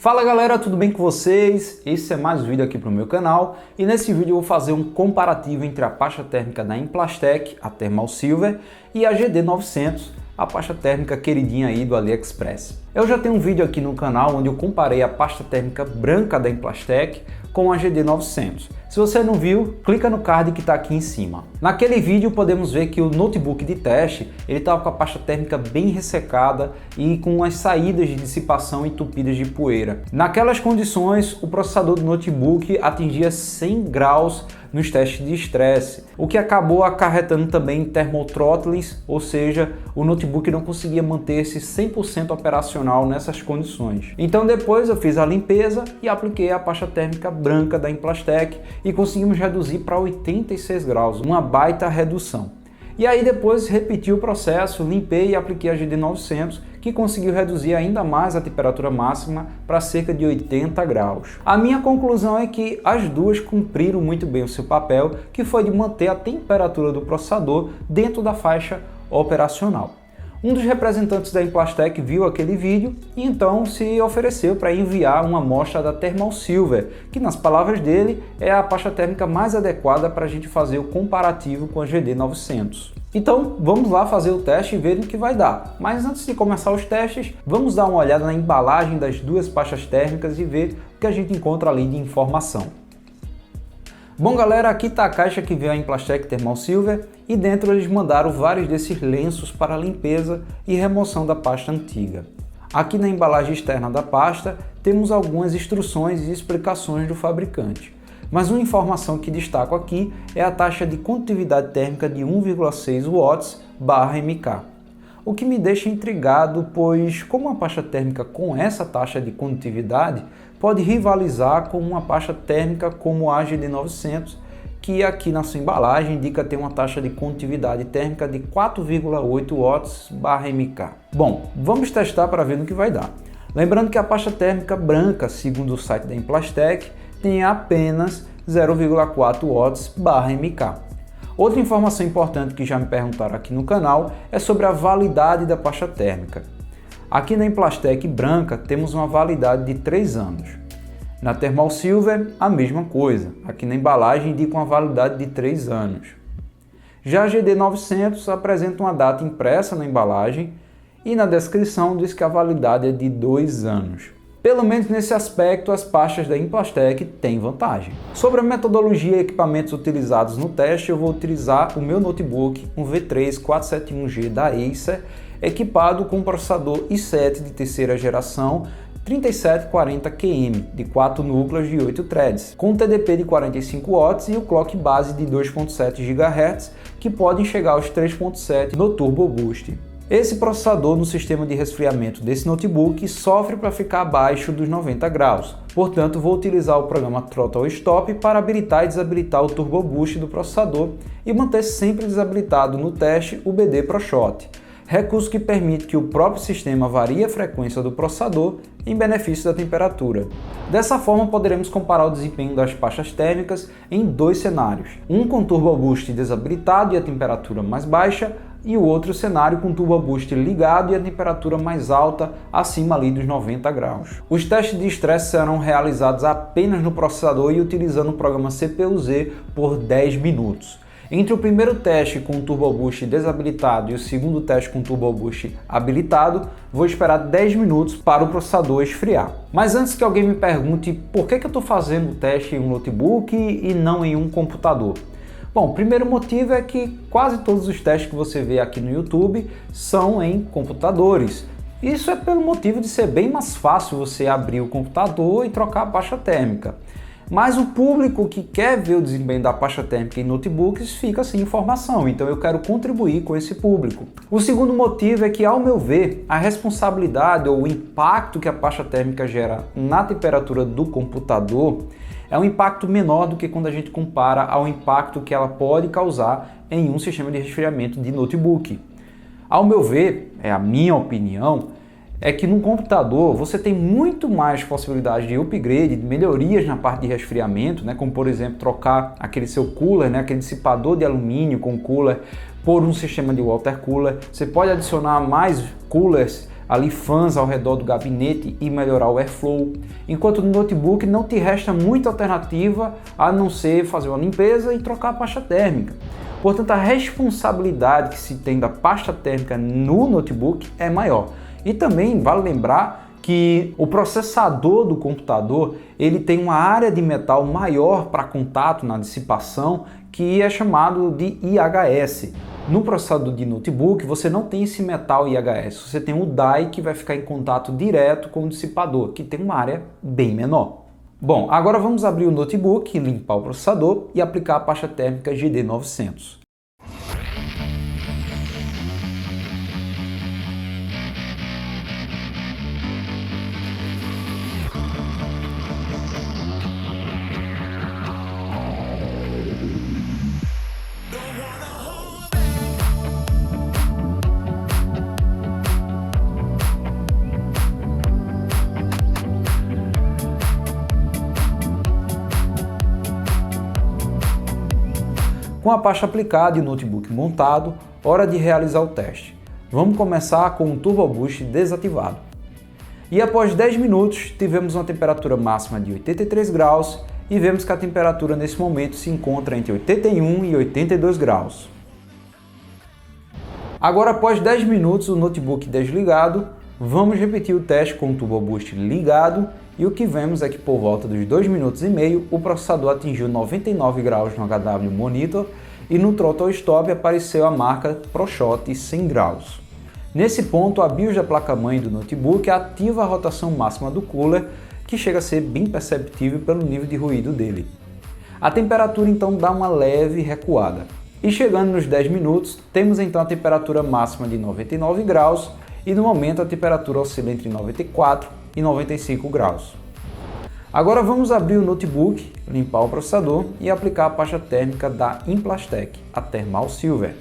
Fala galera, tudo bem com vocês? Esse é mais um vídeo aqui para o meu canal e nesse vídeo eu vou fazer um comparativo entre a pasta térmica da Implastec, a Thermal Silver, e a GD900, a pasta térmica queridinha aí do AliExpress. Eu já tenho um vídeo aqui no canal onde eu comparei a pasta térmica branca da Implastec com a GD900. Se você não viu, clica no card que está aqui em cima. Naquele vídeo podemos ver que o notebook de teste ele estava com a pasta térmica bem ressecada e com as saídas de dissipação entupidas de poeira. Naquelas condições, o processador do notebook atingia 100 graus nos testes de estresse, o que acabou acarretando também thermothrottlings, ou seja, o notebook não conseguia manter-se 100% operacional nessas condições. Então depois eu fiz a limpeza e apliquei a pasta térmica branca da Implastec e conseguimos reduzir para 86 graus, uma baita redução. E aí depois repeti o processo, limpei e apliquei a GD900, que conseguiu reduzir ainda mais a temperatura máxima para cerca de 80 graus. A minha conclusão é que as duas cumpriram muito bem o seu papel, que foi de manter a temperatura do processador dentro da faixa operacional. Um dos representantes da Implastec viu aquele vídeo e então se ofereceu para enviar uma amostra da Thermal Silver, que nas palavras dele é a pasta térmica mais adequada para a gente fazer o comparativo com a GD900. Então vamos lá fazer o teste e ver o que vai dar. Mas antes de começar os testes, vamos dar uma olhada na embalagem das duas pastas térmicas e ver o que a gente encontra ali de informação. Bom galera, aqui está a caixa que veio a Implastec Thermal Silver e dentro eles mandaram vários desses lenços para limpeza e remoção da pasta antiga. Aqui na embalagem externa da pasta temos algumas instruções e explicações do fabricante. Mas uma informação que destaco aqui é a taxa de condutividade térmica de 1,6 watts/mK. O que me deixa intrigado, pois como uma pasta térmica com essa taxa de condutividade pode rivalizar com uma pasta térmica como a GD900, que aqui na sua embalagem indica ter uma taxa de condutividade térmica de 4,8 watts/mK. Bom, vamos testar para ver no que vai dar. Lembrando que a pasta térmica branca, segundo o site da Implastec, tem apenas 0,4 watts/mK. Outra informação importante que já me perguntaram aqui no canal é sobre a validade da pasta térmica. Aqui na Implastec branca temos uma validade de 3 anos. Na Thermal Silver, a mesma coisa. Aqui na embalagem indica uma validade de 3 anos. Já a GD900 apresenta uma data impressa na embalagem e na descrição diz que a validade é de 2 anos. Pelo menos nesse aspecto, as pastas da Implastec têm vantagem. Sobre a metodologia e equipamentos utilizados no teste, eu vou utilizar o meu notebook, um V3 471G da Acer, equipado com um processador i7 de terceira geração 3740QM, de 4 núcleos de 8 threads, com um TDP de 45 watts e o clock base de 2.7 GHz, que podem chegar aos 3.7 no Turbo Boost. Esse processador no sistema de resfriamento desse notebook sofre para ficar abaixo dos 90 graus, portanto vou utilizar o programa Throttle Stop para habilitar e desabilitar o Turbo Boost do processador e manter sempre desabilitado no teste o BD ProShot, recurso que permite que o próprio sistema varie a frequência do processador em benefício da temperatura. Dessa forma poderemos comparar o desempenho das pastas térmicas em dois cenários, um com Turbo Boost desabilitado e a temperatura mais baixa, e o outro cenário com Turbo Boost ligado e a temperatura mais alta, acima ali dos 90 graus. Os testes de estresse serão realizados apenas no processador e utilizando o programa CPU-Z por 10 minutos. Entre o primeiro teste com Turbo Boost desabilitado e o segundo teste com Turbo Boost habilitado, vou esperar 10 minutos para o processador esfriar. Mas antes que alguém me pergunte por que eu estou fazendo o teste em um notebook e não em um computador. Bom, o primeiro motivo é que quase todos os testes que você vê aqui no YouTube são em computadores. Isso é pelo motivo de ser bem mais fácil você abrir o computador e trocar a pasta térmica. Mas o público que quer ver o desempenho da pasta térmica em notebooks fica sem informação, então eu quero contribuir com esse público. O segundo motivo é que, ao meu ver, a responsabilidade ou o impacto que a pasta térmica gera na temperatura do computador é um impacto menor do que quando a gente compara ao impacto que ela pode causar em um sistema de resfriamento de notebook. Ao meu ver, é a minha opinião, é que no computador você tem muito mais possibilidade de upgrade, de melhorias na parte de resfriamento, como por exemplo trocar aquele seu cooler, aquele dissipador de alumínio com cooler por um sistema de water cooler. Você pode adicionar mais coolers ali fãs ao redor do gabinete e melhorar o airflow, enquanto no notebook não te resta muita alternativa a não ser fazer uma limpeza e trocar a pasta térmica. Portanto, a responsabilidade que se tem da pasta térmica no notebook é maior. E também vale lembrar que o processador do computador ele tem uma área de metal maior para contato na dissipação, que é chamado de IHS. No processador de notebook você não tem esse metal IHS, você tem o die que vai ficar em contato direto com o dissipador, que tem uma área bem menor. Bom, agora vamos abrir o notebook, limpar o processador e aplicar a pasta térmica GD900. Com a pasta aplicada e o notebook montado, hora de realizar o teste. Vamos começar com o Turbo Boost desativado. E após 10 minutos, tivemos uma temperatura máxima de 83 graus e vemos que a temperatura nesse momento se encontra entre 81 e 82 graus. Agora, após 10 minutos, o notebook desligado, vamos repetir o teste com o Turbo Boost ligado e o que vemos é que por volta dos 2 minutos e meio o processador atingiu 99 graus no HW Monitor e no Throttle Stop apareceu a marca ProShot 100 graus. Nesse ponto, a BIOS da placa-mãe do notebook ativa a rotação máxima do cooler, que chega a ser bem perceptível pelo nível de ruído dele. A temperatura então dá uma leve recuada. E chegando nos 10 minutos, temos então a temperatura máxima de 99 graus e no momento a temperatura oscila entre 94 e 95 graus. Agora vamos abrir o notebook, limpar o processador e aplicar a pasta térmica da Implastec, a Thermal Silver.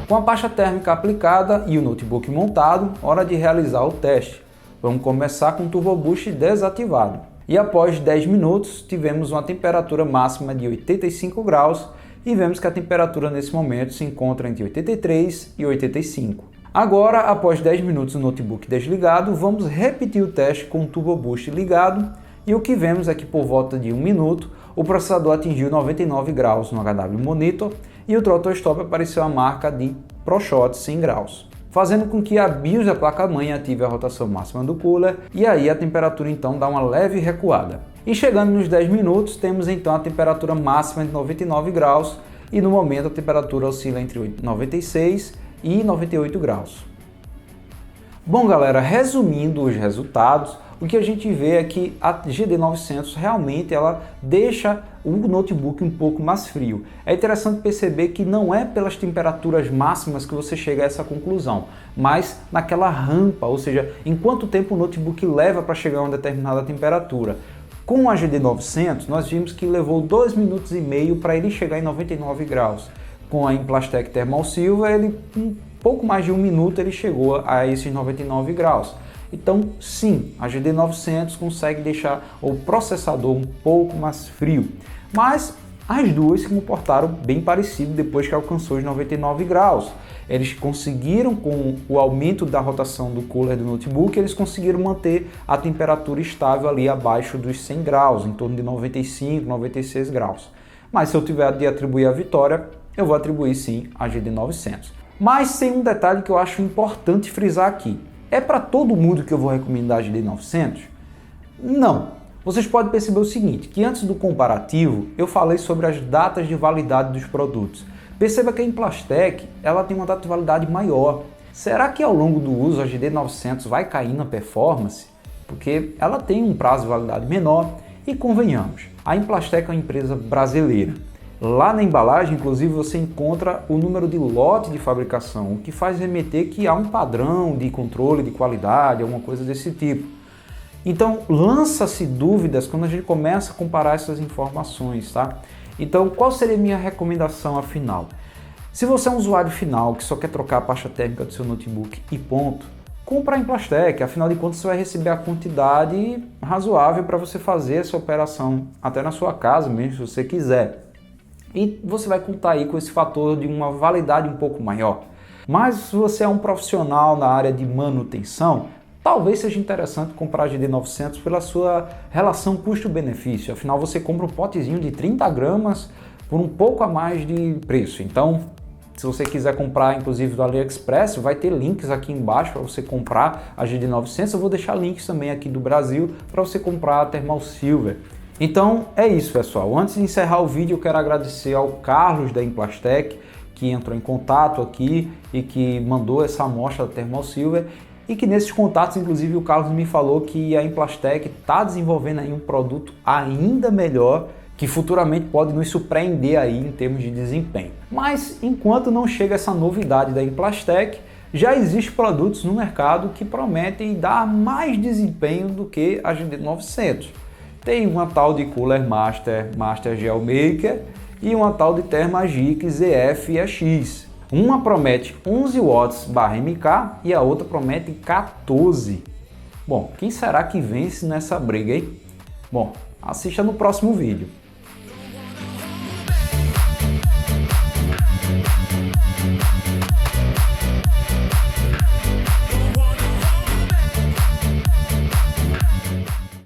Com a pasta térmica aplicada e o notebook montado, hora de realizar o teste. Vamos começar com o Turbo Boost desativado. E após 10 minutos, tivemos uma temperatura máxima de 85 graus e vemos que a temperatura nesse momento se encontra entre 83 e 85. Agora, após 10 minutos do notebook desligado, vamos repetir o teste com o Turbo Boost ligado e o que vemos é que por volta de 1 minuto, o processador atingiu 99 graus no HW Monitor e o Throttle Stop apareceu a marca de ProShot 100 graus. Fazendo com que a BIOS da placa-mãe ative a rotação máxima do cooler e aí a temperatura então dá uma leve recuada. E chegando nos 10 minutos, temos então a temperatura máxima de 99 graus e no momento a temperatura oscila entre 96 e 98 graus. Bom galera, resumindo os resultados, o que a gente vê é que a GD900 realmente ela deixa o notebook um pouco mais frio. É interessante perceber que não é pelas temperaturas máximas que você chega a essa conclusão, mas naquela rampa, ou seja, em quanto tempo o notebook leva para chegar a uma determinada temperatura. Com a GD900 nós vimos que levou 2 minutos e meio para ele chegar em 99 graus. Com a Implastec Thermal Silver, ele pouco mais de 1 minuto ele chegou a esses 99 graus. Então sim, a GD900 consegue deixar o processador um pouco mais frio, mas as duas se comportaram bem parecido depois que alcançou os 99 graus. Eles conseguiram, com o aumento da rotação do cooler do notebook, eles conseguiram manter a temperatura estável ali abaixo dos 100 graus, em torno de 95, 96 graus. Mas se eu tiver de atribuir a vitória, eu vou atribuir sim a GD900. Mas tem um detalhe que eu acho importante frisar aqui. É para todo mundo que eu vou recomendar a GD900? Não. Vocês podem perceber o seguinte, que antes do comparativo eu falei sobre as datas de validade dos produtos. Perceba que a Implastec ela tem uma data de validade maior. Será que ao longo do uso a GD900 vai cair na performance? Porque ela tem um prazo de validade menor e convenhamos, a Implastec é uma empresa brasileira. Lá na embalagem, inclusive, você encontra o número de lote de fabricação, o que faz remeter que há um padrão de controle de qualidade, alguma coisa desse tipo. Então, lança-se dúvidas quando a gente começa a comparar essas informações, tá? Então, qual seria a minha recomendação afinal? Se você é um usuário final que só quer trocar a pasta térmica do seu notebook e ponto, compra a Implastec, afinal de contas você vai receber a quantidade razoável para você fazer essa operação até na sua casa mesmo, se você quiser. E você vai contar aí com esse fator de uma validade um pouco maior. Mas se você é um profissional na área de manutenção, talvez seja interessante comprar a GD900 pela sua relação custo-benefício. Afinal, você compra um potezinho de 30 gramas por um pouco a mais de preço. Então, se você quiser comprar, inclusive do AliExpress, vai ter links aqui embaixo para você comprar a GD900. Eu vou deixar links também aqui do Brasil para você comprar a Thermal Silver. Então é isso, pessoal. Antes de encerrar o vídeo, eu quero agradecer ao Carlos da Implastec, que entrou em contato aqui e que mandou essa amostra da Thermal Silver, e que nesses contatos, inclusive, o Carlos me falou que a Implastec está desenvolvendo aí um produto ainda melhor, que futuramente pode nos surpreender aí em termos de desempenho. Mas enquanto não chega essa novidade da Implastec, já existem produtos no mercado que prometem dar mais desempenho do que a GD900. Tem uma tal de Cooler Master Gel Maker e uma tal de Thermagic ZF-EX. Uma promete 11 watts/mK e a outra promete 14. Bom, quem será que vence nessa briga, hein? Bom, assista no próximo vídeo.